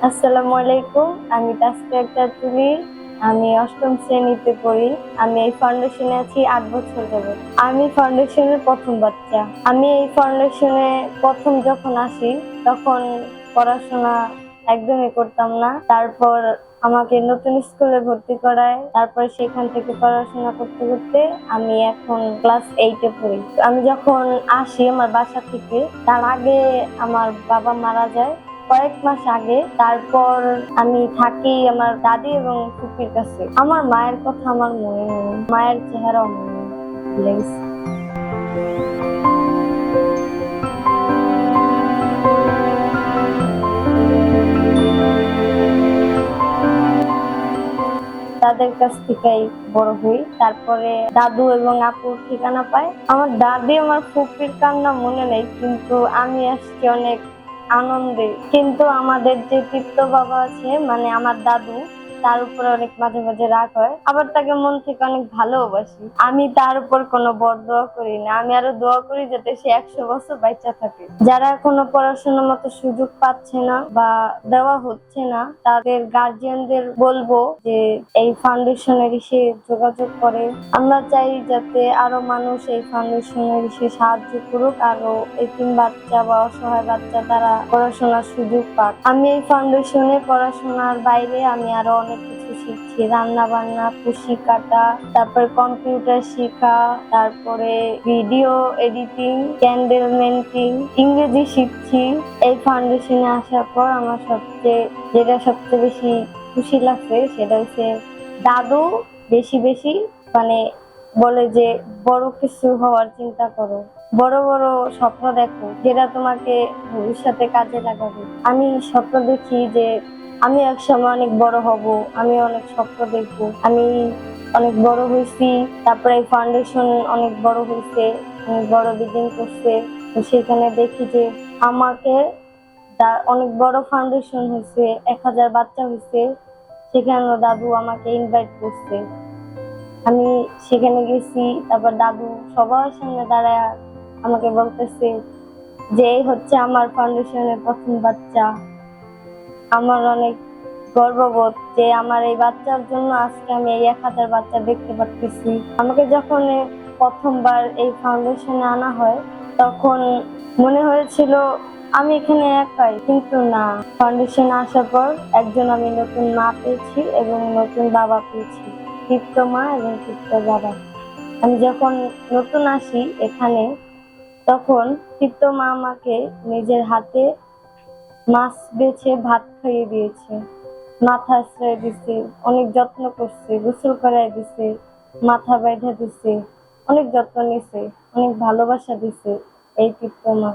আসসালামু আলাইকুম। আমি তাসফিয়া আক্তার তুলি। আমি অষ্টম শ্রেণীতে পড়ি। আমি এই ফাউন্ডেশনে আছি ৮ বছর যাবত। আমি ফাউন্ডেশনের প্রথম বাচ্চা। আমি এই ফাউন্ডেশনে প্রথম যখন আসি তখন পড়াশোনা একদমই করতাম না। তারপর আমাকে নতুন স্কুলে ভর্তি করায়। তারপর সেখান থেকে পড়াশোনা করতে করতে আমি এখন ক্লাস 8 এ পড়ি। আমি যখন আসি আমার বাসা থেকে, তার আগে আমার বাবা মারা যায় কয়েক মাস আগে। তারপর আমি থাকি আমার দাদি এবং ফুপির কাছে। আমার মায়ের কথা আমার মনে নেই, মায়ের চেহারা মনে নেই, ভুলে গেছি। তাদের কাছ থেকেই বড় হই। তারপরে দাদু এবং আপুর ঠিকানা পাই। আমার দাদি আমার ফুপির কান্না মনে নেই, কিন্তু আমি আসছি অনেক আনন্দে। কিন্তু আমাদের যে তৃপ্ত বাবা আছে, মানে আমার দাদু, তার উপরে অনেক মাঝে মাঝে রাগ হয়, আবার তাকে মন থেকে অনেক ভালোবাসি। আমি তার উপর কোনো বরদোয়া করি না, আমি আরো দোয়া করি যাতে সে 100 বছর বাঁচা থাকে। যারা এখনো পড়াশোনার মতো সুযোগ পাচ্ছে না বা দেওয়া হচ্ছে না, তাদের গার্জিয়ানদের বলবো যে এই ফাউন্ডেশনের এসে যোগাযোগ করে। আমরা চাই যাতে আরো মানুষ এই ফাউন্ডেশনের এসে সাহায্য করুক, আরো এতিম বাচ্চা বা অসহায় বাচ্চা তারা পড়াশোনার সুযোগ পাক। আমি এই ফাউন্ডেশনে পড়াশোনার বাইরে আমি আরো অনেক কিছু শিখছি, রান্না বান্না, কুশি কাটা, তারপর কম্পিউটার শেখা, তারপরে ভিডিও এডিটিং, ক্যান্ডেল মেকিং, ইংরেজি শিখছি। এই ফাউন্ডেশনে আসার পর আমার সবচেয়ে বেশি খুশি লাগছে সেটা হচ্ছে দাদু বেশি বেশি মানে বলে যে বড় কিছু হওয়ার চিন্তা করো, বড় বড় স্বপ্ন দেখো যেটা তোমাকে ভবিষ্যতে কাজে লাগাবে। আমি স্বপ্ন দেখি যে আমি একসময় অনেক বড় হব, আমি অনেক স্বপ্ন দেখবো। আমি অনেক বড় হয়েছি, তারপরে এই ফাউন্ডেশন অনেক বড় হয়েছে, অনেক বড় বিল্ডিং করছে। তো সেখানে দেখি যে আমাকে অনেক বড় ফাউন্ডেশন হয়েছে, 1000 বাচ্চা হয়েছে, সেখানে দাদু আমাকে ইনভাইট করছে। আমি সেখানে গেছি, তারপর দাদু সবার সামনে দাঁড়ায় আমাকে বলতেছে যে এই হচ্ছে আমার ফাউন্ডেশনের প্রথম বাচ্চা। আমার অনেক গর্ববোধ যে আমার এই বাচ্চার জন্য আজকে আমি এই 1000 বাচ্চা দেখতে পাচ্ছি। আমাকে যখন প্রথমবার এই ফাউন্ডেশনে আনা হয় তখন মনে হয়েছিল আমি এখানে একাই, কিন্তু না, ফাউন্ডেশনে আসার পর একজন আমি নতুন মা পেয়েছি এবং নতুন বাবা পেয়েছি, তৃপ্ত মা এবং তৃপ্ত বাবা। আমি যখন নতুন আসি এখানে তখন তৃপ্ত মা আমাকে নিজের হাতে মাছ বেছে ভাত খাইয়ে দিয়েছে, মাথা আশ্রয় দিছে, অনেক যত্ন করছে, গোসল করাই দিছে, মাথা বাইধা দিছে, অনেক যত্ন নিছে, অনেক ভালোবাসা দিছে এই তৃপ্ত মা।